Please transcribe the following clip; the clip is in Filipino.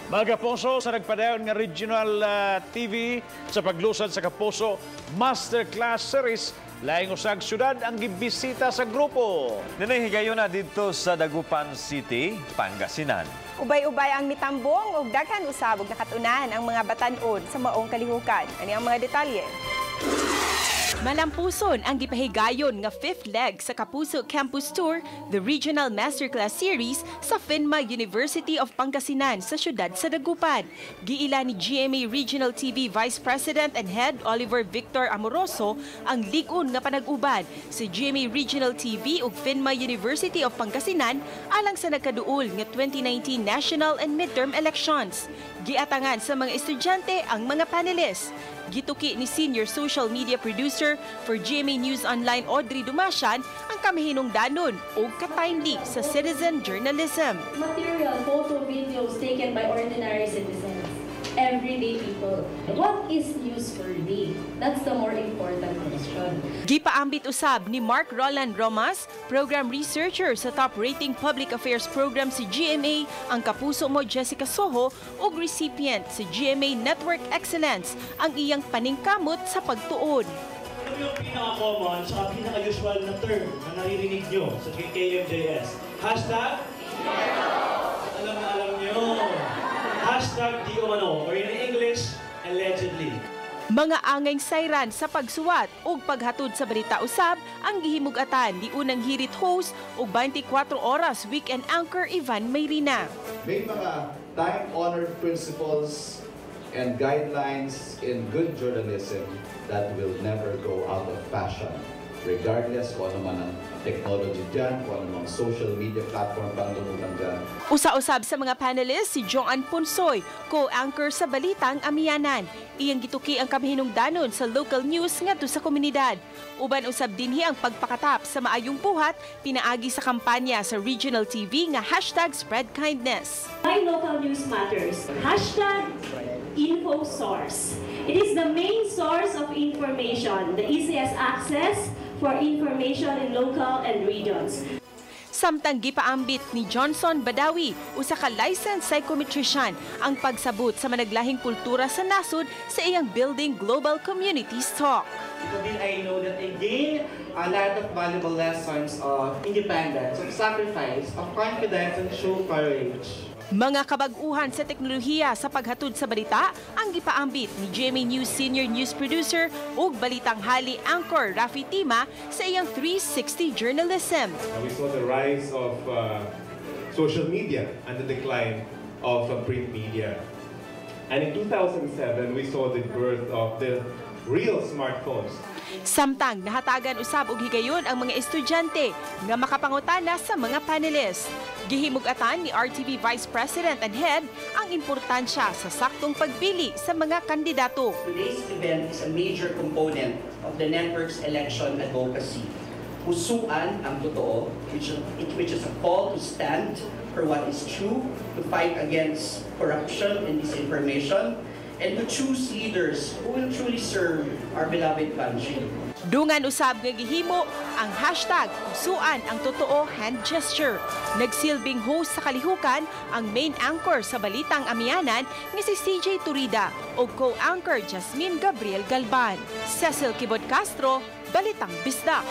Mga kapuso, sa nagpadayon nga regional TV sa paglusad sa Kapuso Masterclass Series, laing usag syudad ang gibisita sa grupo. Nanahigayon na dito sa Dagupan City, Pangasinan. Ubay-ubay ang mitambong ug daghan usab ug nakatunan ang mga batan-on sa maong kalihukan. Ani ang mga detalye? Malampuson ang gipahigayon nga fifth leg sa Kapuso Campus Tour, the Regional Masterclass Series sa FINMA University of Pangasinan sa siyudad sa Dagupan. Giila ni GMA Regional TV Vice President and Head Oliver Victor Amoroso ang ligon nga panag-uban sa GMA Regional TV ug FINMA University of Pangasinan alang sa nagkaduol nga 2019 national and midterm elections. Giatangan sa mga estudyante ang mga panelists. Gituki ni Senior Social Media Producer for GMA News Online Audrey Dumasian ang kamahinungdanon o katimely sa citizen journalism. Material, photo, videos taken by ordinary citizens, everyday people. What is newsworthy? That's the more important question. Gipaambit usab ni Mark Roland Romas, program researcher sa top-rating public affairs program si GMA, ang kapuso mo Jessica Soho, ug recipient si GMA Network Excellence, ang iyang paningkamot sa pagtuon. Ano yung pinaka-common at pinaka-usual na term na naririnig nyo sa KMJS? Hashtag? Alam na alam nyo. Hashtag di umano, or in English, allegedly. Mga angay sayran sa pagsuwat ug paghatod sa balita usab ang gihimug-atan ni unang hirit host ug 24 oras weekend anchor Ivan Mayrina. May mga time-honored principles and guidelines in good journalism that will never go out of fashion, regardless kung ano man ang technology dyan, kung ano mang social media platform pang lumutan dyan. Usa-usab sa mga panelists si Joan Punsoy, co-anchor sa Balitang Amiyanan. Iyang gituki ang kamahinungdanon sa local news ngadto sa komunidad. Uban usab dinhi ang pagpakatap sa maayong buhat pinaagi sa kampanya sa regional TV nga #SpreadKindness. My local news matters. Hashtag InfoSource. It is the main source of information, the easiest access for information in local and regions. Samtang gipaambit ni Johnson Badawi, usa ka licensed psychometrician, ang pagsabot sa managlahing kultura sa nasod sa iyang Building Global Communities Talk. I know that I gain a lot of valuable lessons of independence, of sacrifice, of confidence, and show courage. Mga kabag-uhan sa teknolohiya sa paghatod sa balita ang gipaambit ni GMA News Senior News Producer ug Balitang Hali Anchor Rafi Tima sa iyang 360 journalism. We saw the rise of social media and the decline of print media. And in 2007, we saw the birth of the real smartphones. Samtang nahatagan usab og higayon ang mga estudyante nga makapangutana sa mga panelists. Gihimug-atan ni RTV Vice President and Head ang importansya sa saktong pagpili sa mga kandidato. Today's event is a major component of the network's election advocacy. Pusuan ang totoo, which is a call to stand for what is true, to fight against corruption and disinformation, and to choose leaders who will truly serve our beloved country. Dungan usab nga gihimo ang #Pusuan ang totoo hand gesture. Nagsilbing host sa kalihukan ang main anchor sa Balitang Amiyanan nga si CJ Turida o co-anchor Jasmine Gabriel Galban. Cecil Kibod Castro, Balitang Bisdak.